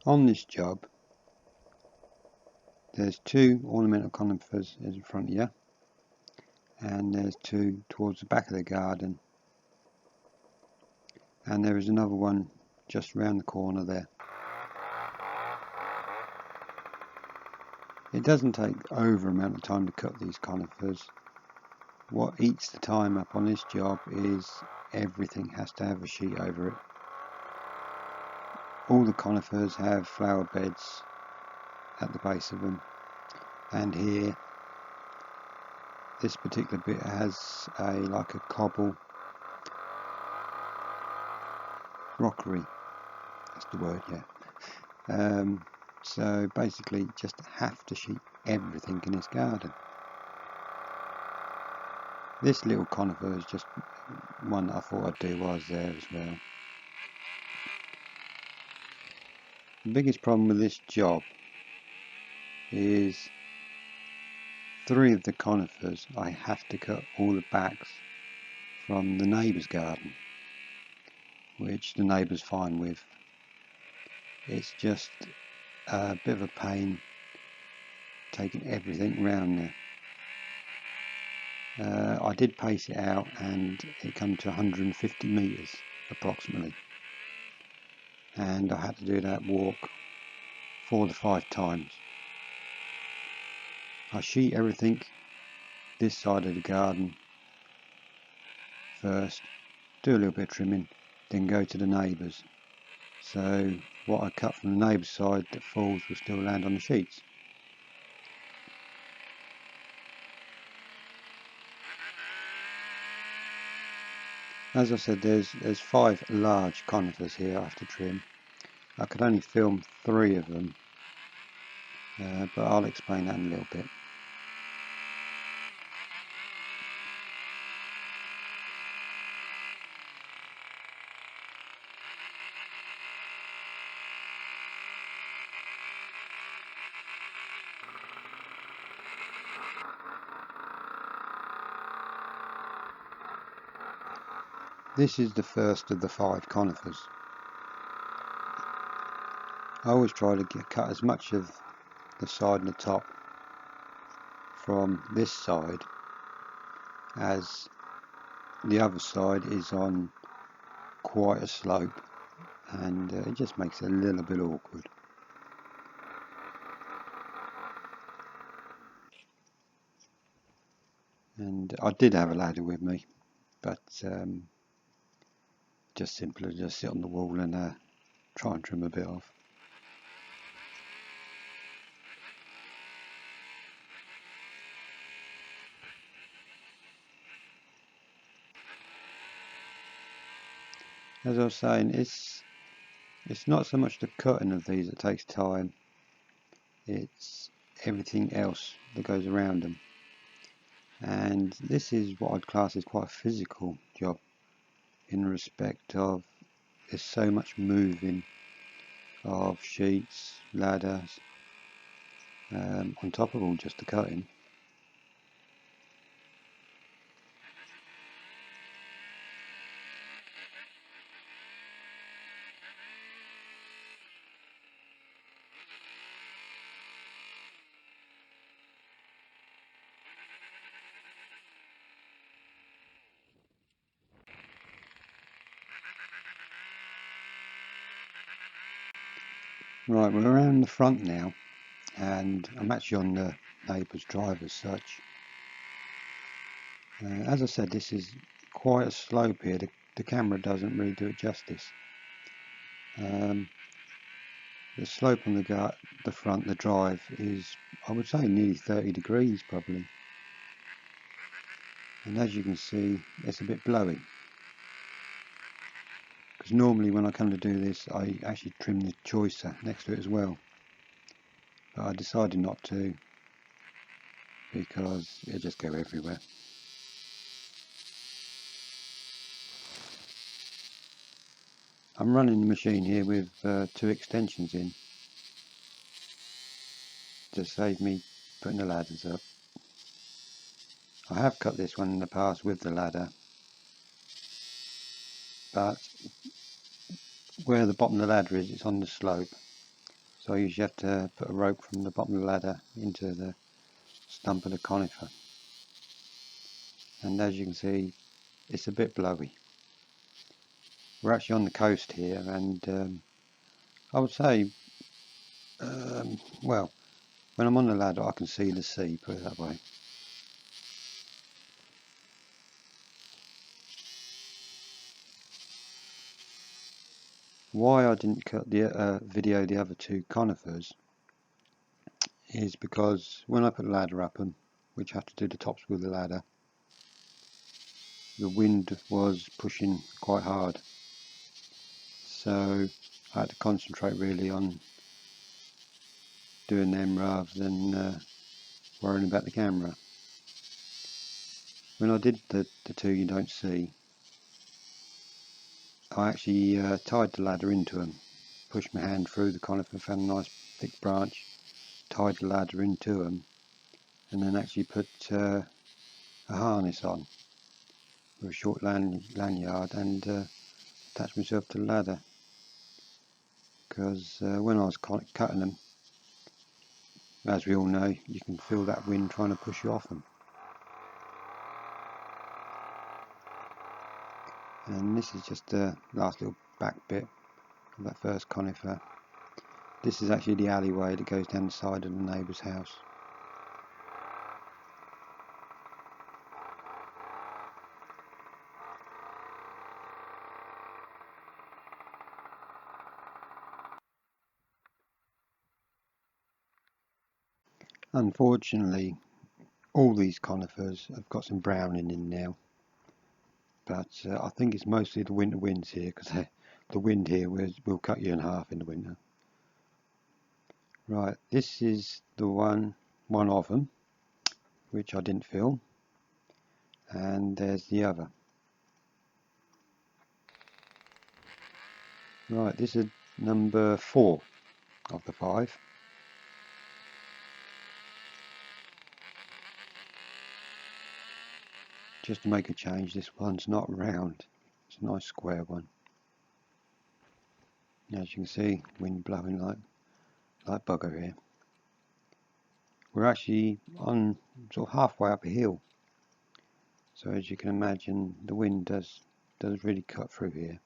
On this job, there's 2 ornamental conifers in front of you, and there's 2 towards the back of the garden, and there is another one just round the corner there. It doesn't take over amount of time to cut these conifers. What eats the time up on this job is everything has to have a sheet over it. All the conifers have flower beds at the base of them, and here this particular bit has like a cobble rockery, that's the word, yeah. So basically just have to sheet everything in this garden. This little conifer is just one that I thought I'd do while I was there as well. The biggest problem with this job is 3 of the conifers I have to cut all the backs from the neighbour's garden, which the neighbour's fine with. It's just a bit of a pain taking everything round there. I did pace it out and it came to 150 metres approximately, and I had to do that walk 4 to 5 times. I sheet everything this side of the garden first, do a little bit of trimming, then go to the neighbours, so what I cut from the neighbour's side that falls will still land on the sheets. As I said, there's 5 large conifers here I have to trim. I could only film 3 of them, but I'll explain that in a little bit. This is the first of the 5 conifers. I always try to cut as much of the side and the top from this side, as the other side is on quite a slope, and it just makes it a little bit awkward. And I did have a ladder with me, but just simpler to just sit on the wall and try and trim a bit off. As I was saying, it's not so much the cutting of these that takes time, it's everything else that goes around them. And this is what I'd class as quite a physical job, in respect of there's so much moving of sheets, ladders, on top of all just the cutting. Right, we're around the front now, and I'm actually on the neighbour's drive as such. As I said, this is quite a slope here. The camera doesn't really do it justice. The slope on the front, the drive, is, I would say, nearly 30 degrees probably. And as you can see, it's a bit blowy. Because normally when I come to do this, I actually trim the choicer next to it as well. But I decided not to, because it'll just go everywhere. I'm running the machine here with 2 extensions in to save me putting the ladders up. I have cut this one in the past with the ladder, but where the bottom of the ladder is, it's on the slope, So I usually have to put a rope from the bottom of the ladder into the stump of the conifer. And as you can see, it's a bit blowy. We're actually on the coast here, and I would say, well, when I'm on the ladder I can see the sea, put it that way. Why I didn't cut the video the other two conifers is because when I put the ladder up them, which I have to do the tops with the ladder, the wind was pushing quite hard, so I had to concentrate really on doing them rather than worrying about the camera. When I did the two you don't see, I actually tied the ladder into them, pushed my hand through the conifer, found a nice thick branch, tied the ladder into them, and then actually put a harness on with a short lanyard and attached myself to the ladder, because when I was cutting them, as we all know, you can feel that wind trying to push you off them. And this is just the last little back bit of that first conifer. This is actually the alleyway that goes down the side of the neighbour's house. Unfortunately, all these conifers have got some browning in now, but I think it's mostly the winter winds here, because the wind here will cut you in half in the winter. Right, this is the one of them, which I didn't film, and there's the other. Right, this is number 4 of the 5. Just to make a change, this one's not round, it's a nice square one. As you can see, wind blowing like bugger here. We're actually on sort of halfway up a hill, so as you can imagine, the wind does really cut through here.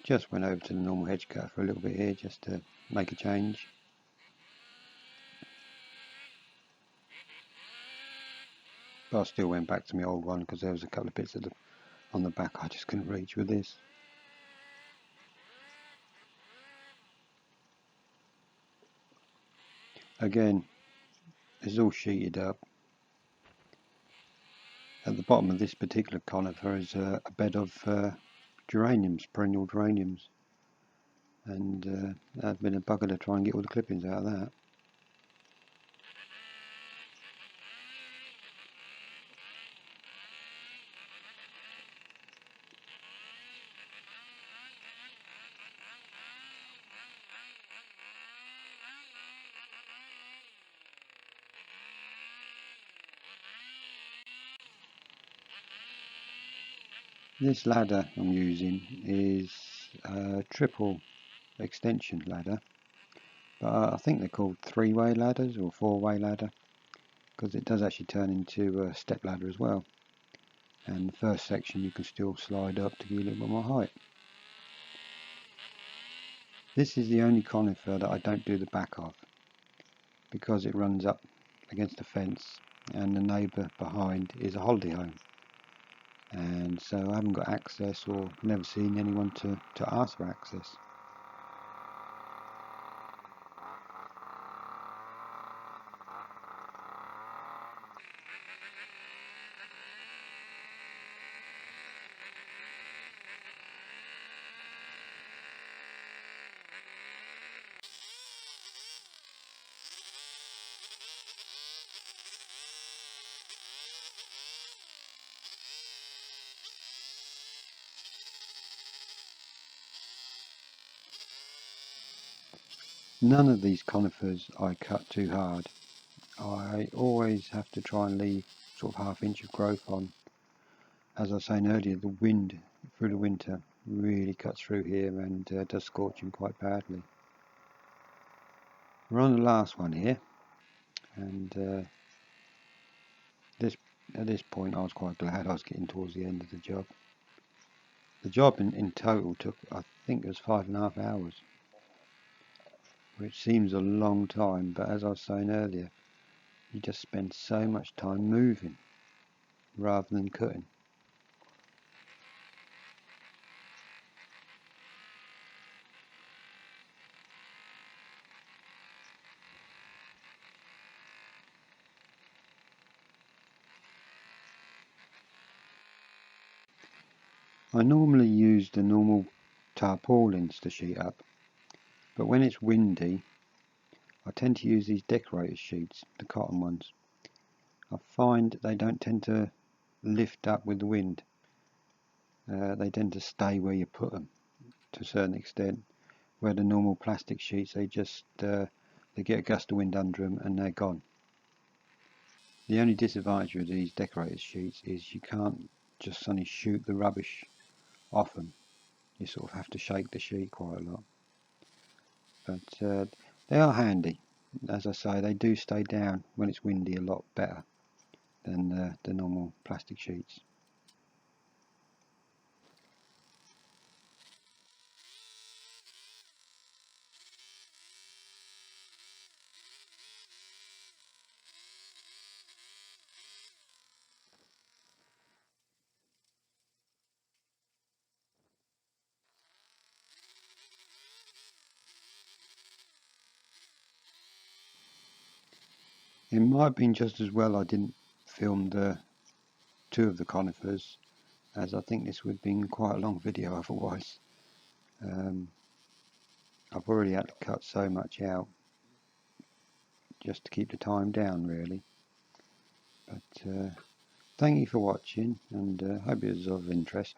Just went over to the normal hedge cutter for a little bit here, just to make a change. But I still went back to my old one, because there was a couple of bits on the back I just couldn't reach with this. Again, it's all sheeted up. At the bottom of this particular conifer is a bed of geraniums, perennial geraniums, and that'd been a bugger to try and get all the clippings out of that. This ladder I'm using is a triple extension ladder, but I think they're called 3-way ladders or 4-way ladder, because it does actually turn into a step ladder as well, and the first section you can still slide up to get a little bit more height. This is the only conifer that I don't do the back of, because it runs up against a fence and the neighbour behind is a holiday home, and so I haven't got access, or never seen anyone to ask for access. None of these conifers I cut too hard. I always have to try and leave sort of ½ inch of growth on. As I was saying earlier, the wind through the winter really cuts through here and does scorch them quite badly. We're on the last one here, and at this point I was quite glad I was getting towards the end of the job. The job in total took, I think it was 5.5 hours, which seems a long time, but as I was saying earlier, you just spend so much time moving rather than cutting. I normally use the normal tarpaulins to sheet up, but when it's windy I tend to use these decorator sheets, the cotton ones. I find they don't tend to lift up with the wind. They tend to stay where you put them to a certain extent, where the normal plastic sheets they just they get a gust of wind under them and they're gone. The only disadvantage with these decorator sheets is you can't just suddenly shoot the rubbish off them. You sort of have to shake the sheet quite a lot. But they are handy. As I say, they do stay down when it's windy a lot better than the normal plastic sheets. It might have been just as well I didn't film the two of the conifers, as I think this would have been quite a long video otherwise. I've already had to cut so much out just to keep the time down really. But thank you for watching, and hope it was of interest.